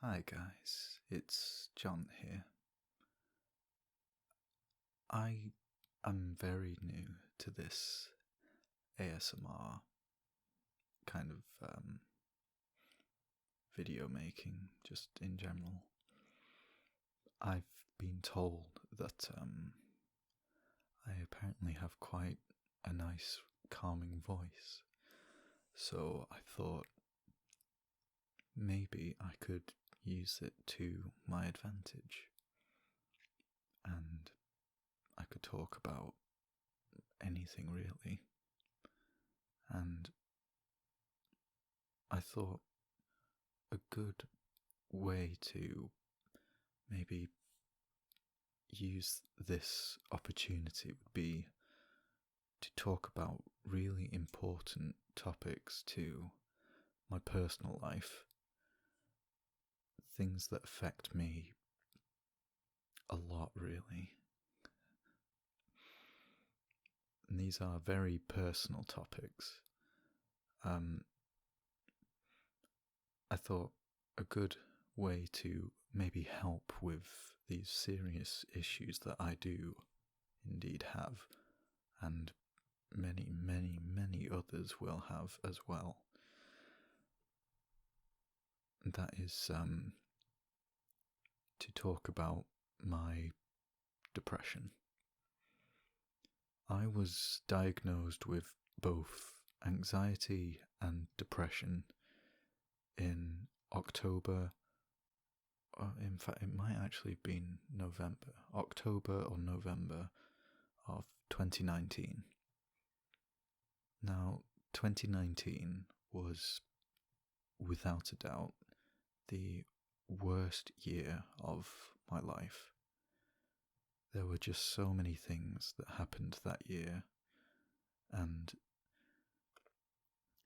Hi guys, it's John here. I am very new to this ASMR kind of video making, just in general. I've been told that I apparently have quite a nice calming voice, so I thought maybe I could use it to my advantage and I could talk about anything really. And I thought a good way to maybe use this opportunity would be to talk about really important topics to my personal life, things that affect me a lot, really. And these are very personal topics. I thought a good way to maybe help with these serious issues that I do indeed have, and many, many, many others will have as well. And that is to talk about my depression. I was diagnosed with both anxiety and depression in October. In fact, it might actually have been October or November of 2019. Now, 2019 was without a doubt the worst year of my life. There were just so many things that happened that year, and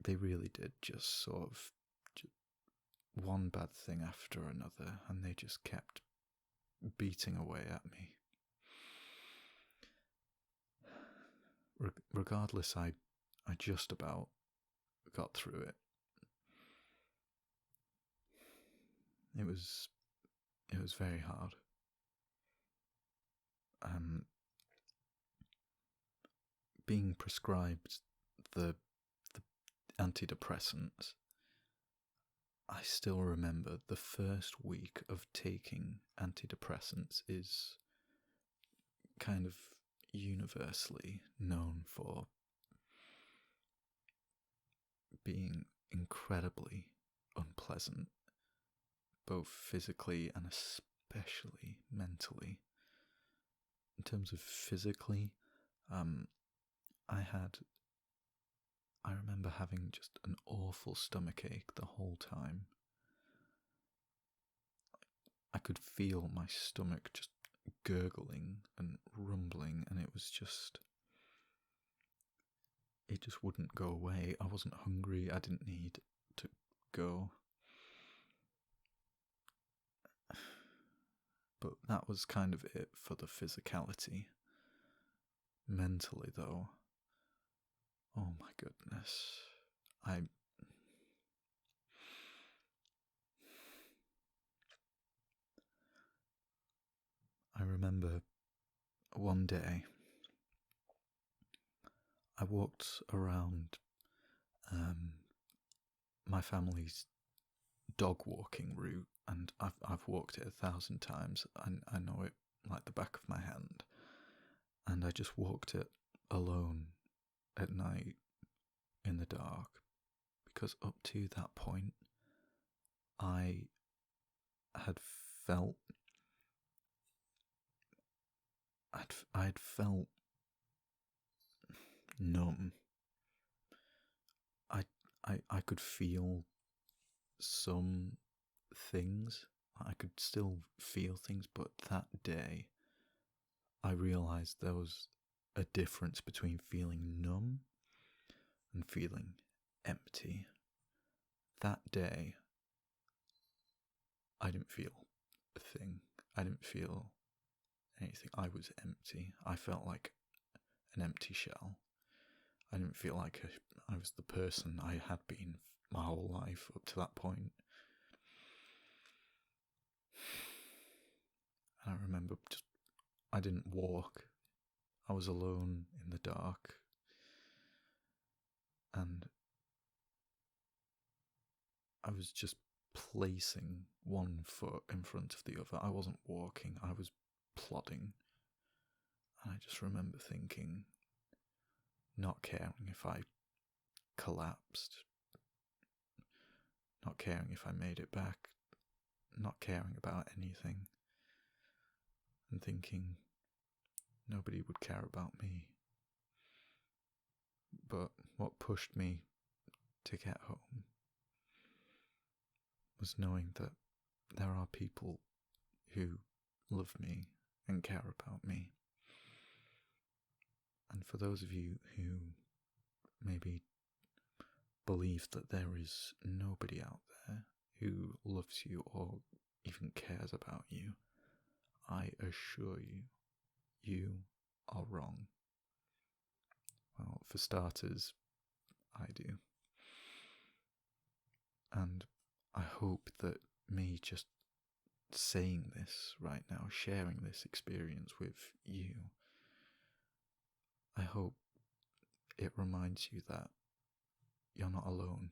they really did just sort of one bad thing after another, and they just kept beating away at me. Regardless, I just about got through it. It was very hard. Being prescribed the antidepressants, I still remember the first week of taking antidepressants is kind of universally known for being incredibly unpleasant, both physically and especially mentally. In terms of physically, I remember having just an awful stomachache the whole time. I could feel my stomach just gurgling and rumbling, and it just wouldn't go away. I wasn't hungry, I didn't need to go. But that was kind of it for the physicality. Mentally, though, oh my goodness, I remember one day I walked around my family's dog walking route, and I've walked it 1,000 times. I know it like the back of my hand, and I just walked it alone at night in the dark, because up to that point I had felt I'd felt numb. I could feel some things. I could still feel things, but that day I realised there was a difference between feeling numb and feeling empty. That day I didn't feel a thing. I didn't feel anything. I was empty. I felt like an empty shell. I didn't feel like I was the person I had been my whole life up to that point. remember I didn't walk. I was alone in the dark, and I was just placing one foot in front of the other. I wasn't walking, I was plodding. And I just remember thinking, not caring if I collapsed, not caring if I made it back, not caring about anything, and thinking nobody would care about me. But what pushed me to get home was knowing that there are people who love me and care about me. And for those of you who maybe believe that there is nobody out there who loves you or even cares about you, I assure you, you are wrong. Well, for starters, I do. And I hope that me just saying this right now, sharing this experience with you, I hope it reminds you that you're not alone.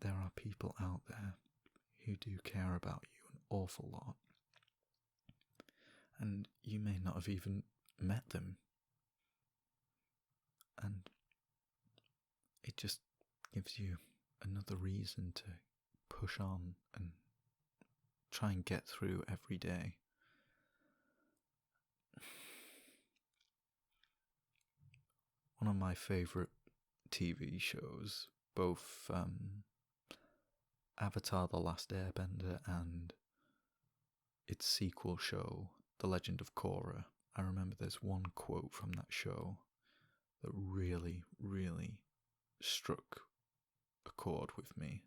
There are people out there who do care about you an awful lot. And you may not have even met them. And it just gives you another reason to push on and try and get through every day. One of my favourite TV shows, both Avatar: The Last Airbender and its sequel show, The Legend of Korra, I remember there's one quote from that show that really, really struck a chord with me.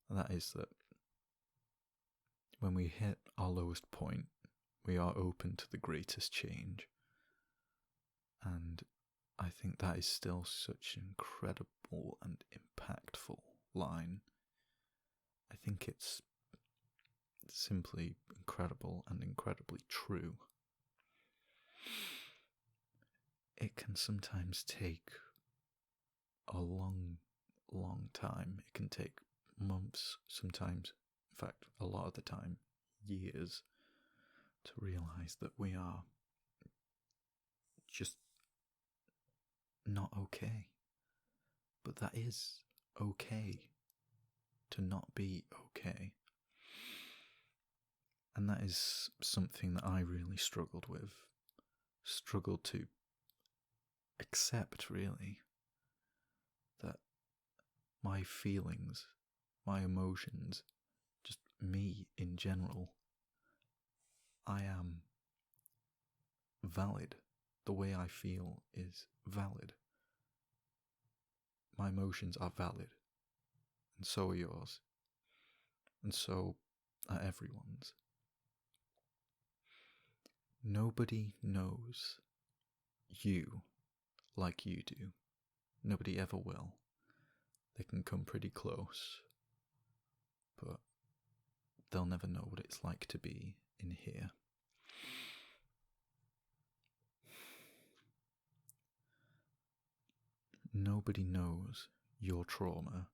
And that is that when we hit our lowest point, we are open to the greatest change. And I think that is still such an incredible and impactful line. I think it's simply incredible and incredibly true. It can sometimes take a long, long time. It can take months, sometimes, in fact, a lot of the time, years, to realise that we are just not okay. But that is okay to not be okay. And that is something that I really struggled to accept, really, that my feelings, my emotions, just me in general, I am valid. The way I feel is valid. My emotions are valid, and so are yours, and so are everyone's. Nobody knows you like you do. Nobody ever will. They can come pretty close, but they'll never know what it's like to be in here. Nobody knows your trauma.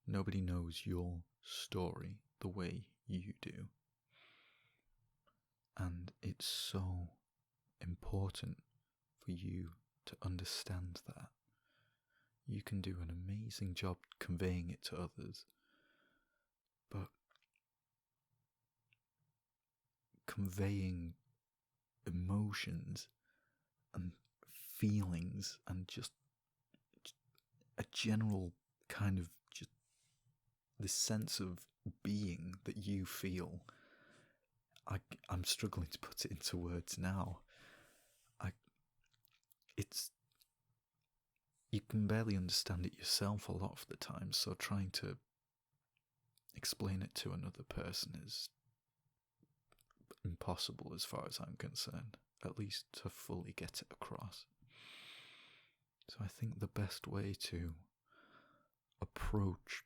Nobody knows your story the way you do. And it's so important for you to understand that. You can do an amazing job conveying it to others, but conveying emotions and feelings and just a general kind of just this sense of being that you feel, I'm struggling to put it into words now. You can barely understand it yourself a lot of the time, so trying to explain it to another person is impossible as far as I'm concerned, at least to fully get it across. So I think the best way to approach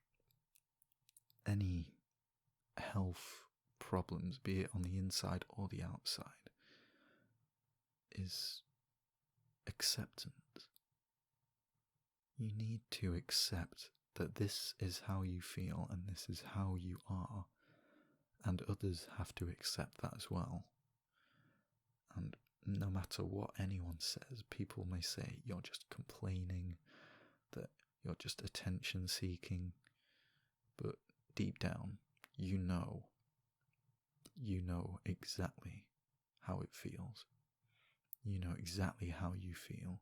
any health problems, be it on the inside or the outside, is acceptance. You need to accept that this is how you feel and this is how you are, and others have to accept that as well. And no matter what anyone says, people may say you're just complaining, that you're just attention seeking, but deep down, you know exactly how it feels. You know exactly how you feel,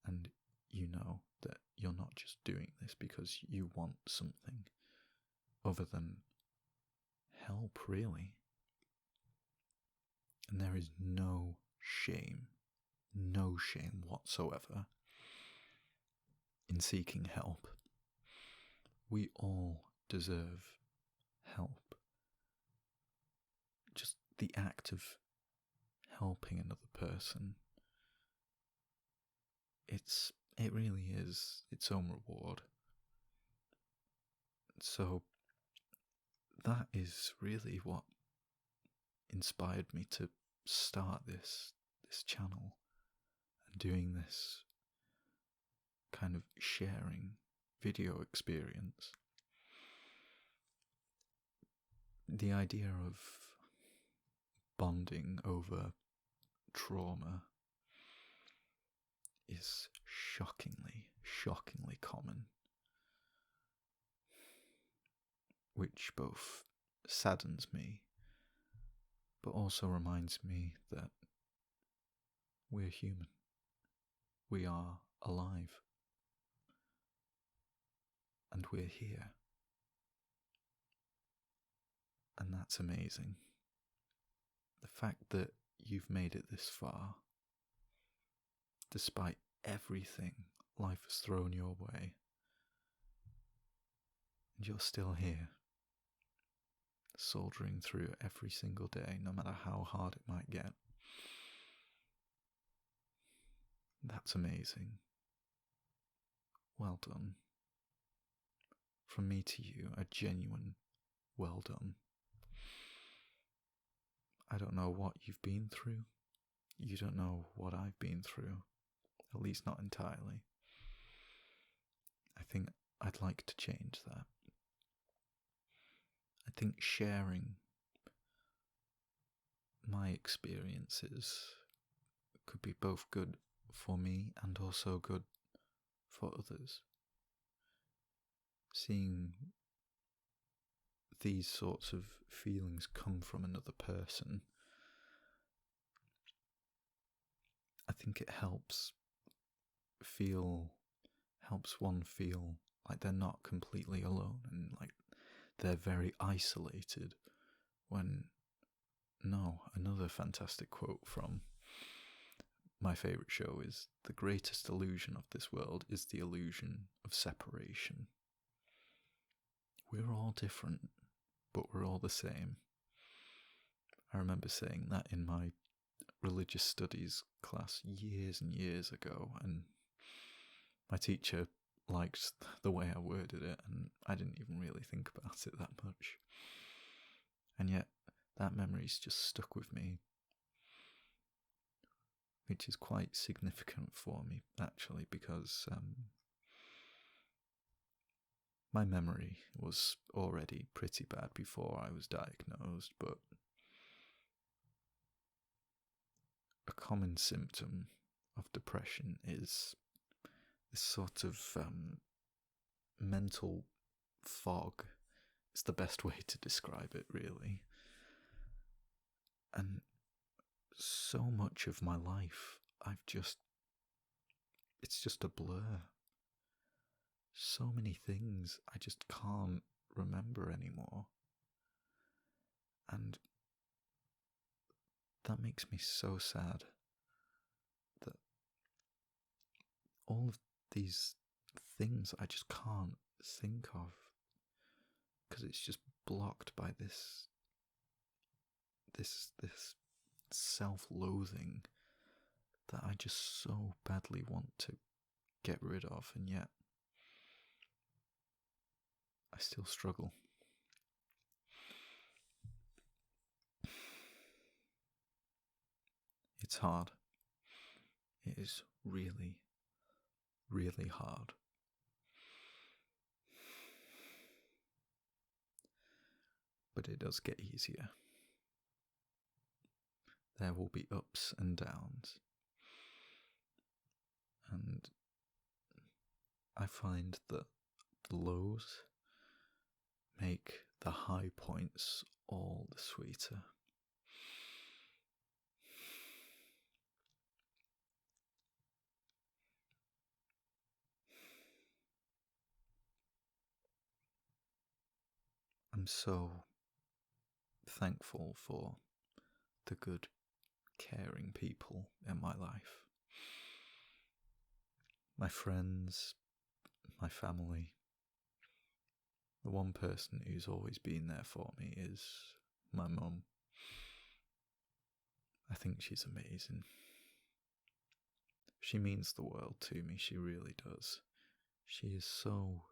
and you know that you're not just doing this because you want something other than help, really. And there is no shame whatsoever in seeking help. We all deserve help. Just the act of helping another person, it really is its own reward. So that is really what inspired me to start this channel and doing this kind of sharing video experience. The idea of bonding over trauma is shockingly common, which both saddens me but also reminds me that we're human. We are alive. And we're here. And that's amazing. The fact that you've made it this far, despite everything life has thrown your way, and you're still here, soldiering through every single day, no matter how hard it might get. That's amazing. Well done. From me to you, a genuine well done. I don't know what you've been through. You don't know what I've been through, at least not entirely. I think I'd like to change that. I think sharing my experiences could be both good for me and also good for others. Seeing these sorts of feelings come from another person, I think it helps one feel like they're not completely alone and like they're very isolated, when no. Another fantastic quote from my favourite show is, "The greatest illusion of this world is the illusion of separation." We're all different, but we're all the same. I remember saying that in my religious studies class years and years ago, and my teacher liked the way I worded it, and I didn't even really think about it that much. And yet, that memory's just stuck with me, which is quite significant for me, actually, because my memory was already pretty bad before I was diagnosed, but a common symptom of depression is this sort of mental fog. It's the best way to describe it, really. And so much of my life, it's just a blur. So many things I just can't remember anymore. And that makes me so sad that all of these things I just can't think of, because it's just blocked by this self-loathing that I just so badly want to get rid of, and yet I still struggle. It's hard. It is really, really hard. But it does get easier. There will be ups and downs. And I find that the lows make the high points all the sweeter. I'm so thankful for the good, caring people in my life. My friends, my family. The one person who's always been there for me is my mum. I think she's amazing. She means the world to me, she really does. She is so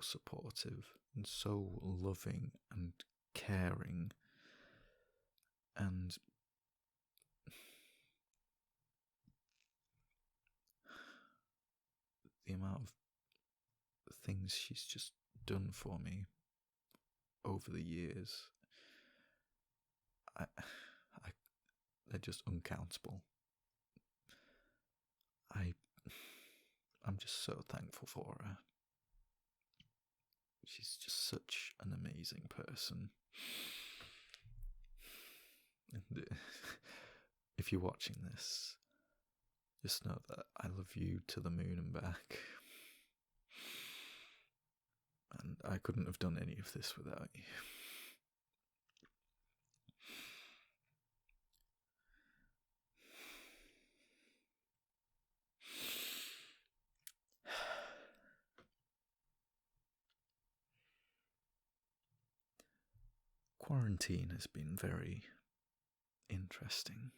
supportive and so loving and caring, and the amount of things she's just done for me over the years, they're just uncountable. I'm just so thankful for her. She's just such an amazing person. And if you're watching this, just know that I love you to the moon and back. And I couldn't have done any of this without you. Quarantine has been very interesting,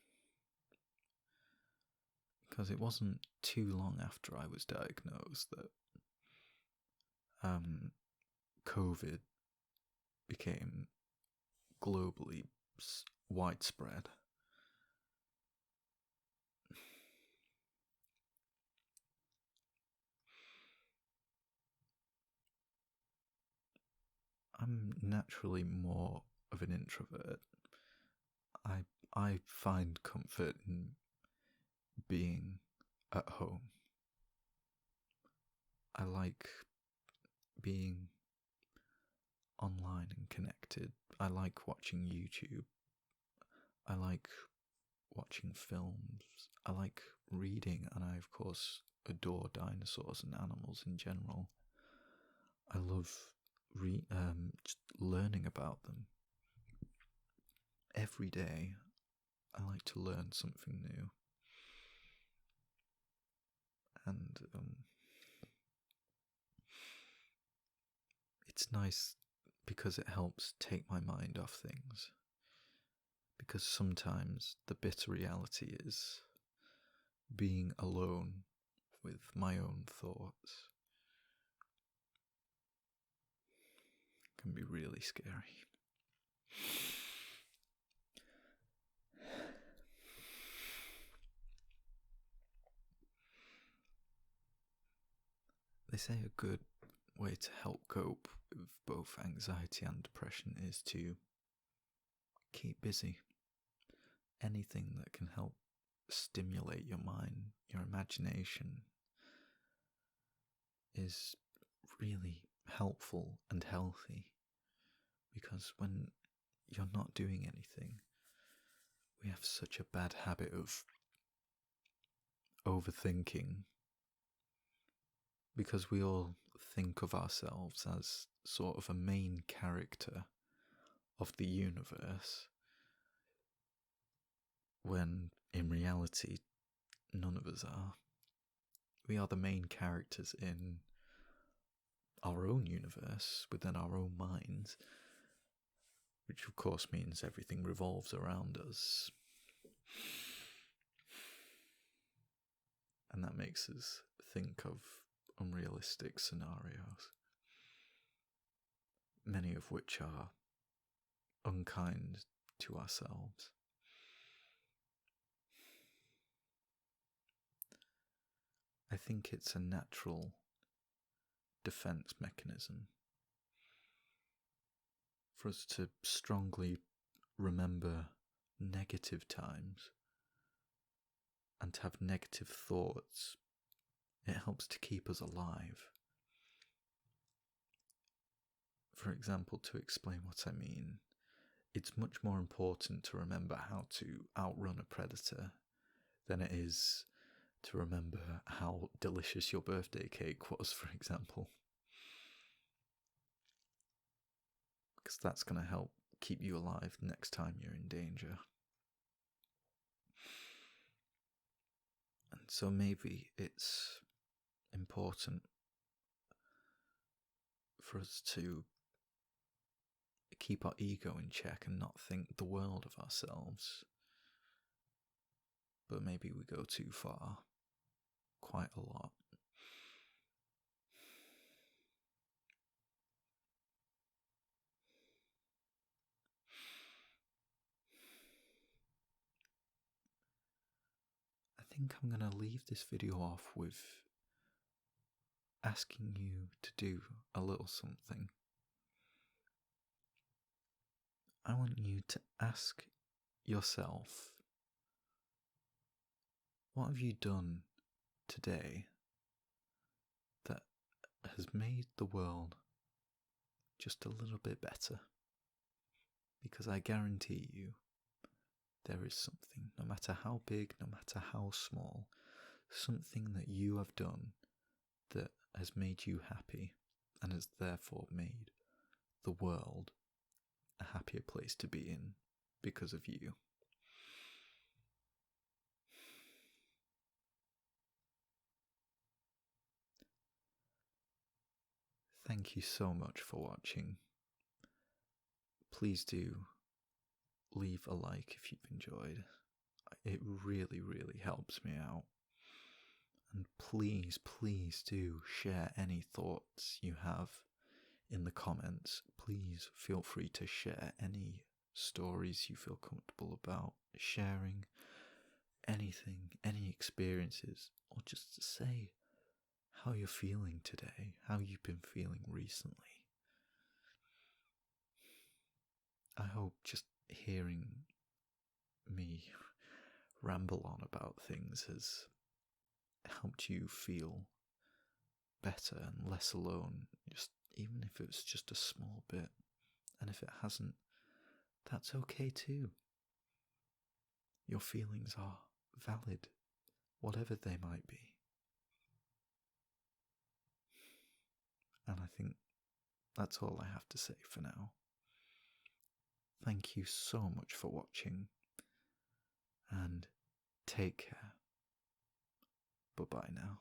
because it wasn't too long after I was diagnosed that COVID became globally widespread. I'm naturally more of an introvert. I find comfort in being at home. I like being online and connected. I like watching YouTube. I like watching films. I like reading, and I, of course, adore dinosaurs and animals in general. I love just learning about them. Every day, I like to learn something new. And it's nice because it helps take my mind off things. Because sometimes the bitter reality is being alone with my own thoughts can be really scary. They say a good way to help cope with both anxiety and depression is to keep busy. Anything that can help stimulate your mind, your imagination, is really helpful and healthy. Because when you're not doing anything, we have such a bad habit of overthinking, because we all think of ourselves as sort of a main character of the universe, when in reality none of us are. We are the main characters in our own universe, within our own minds, which of course means everything revolves around us. And that makes us think of unrealistic scenarios, many of which are unkind to ourselves. I think it's a natural defense mechanism for us to strongly remember negative times and to have negative thoughts. It helps to keep us alive. For example, to explain what I mean, it's much more important to remember how to outrun a predator than it is to remember how delicious your birthday cake was, for example. Because that's going to help keep you alive next time you're in danger. And so maybe it's important for us to keep our ego in check and not think the world of ourselves. But maybe we go too far, quite a lot. I think I'm going to leave this video off with asking you to do a little something. I want you to ask yourself, what have you done today that has made the world just a little bit better? Because I guarantee you, there is something, no matter how big, no matter how small, something that you have done that has made you happy and has therefore made the world a happier place to be in because of you. Thank you so much for watching. Please do leave a like if you've enjoyed. It really, really helps me out. And please, please do share any thoughts you have in the comments. Please feel free to share any stories you feel comfortable about sharing, anything, any experiences, or just to say how you're feeling today, how you've been feeling recently. I hope just hearing me ramble on about things has helped you feel better and less alone, just even if it's just a small bit. And if it hasn't, that's okay too. Your feelings are valid, whatever they might be. And I think that's all I have to say for now. Thank you so much for watching, and take care. Bye-bye now.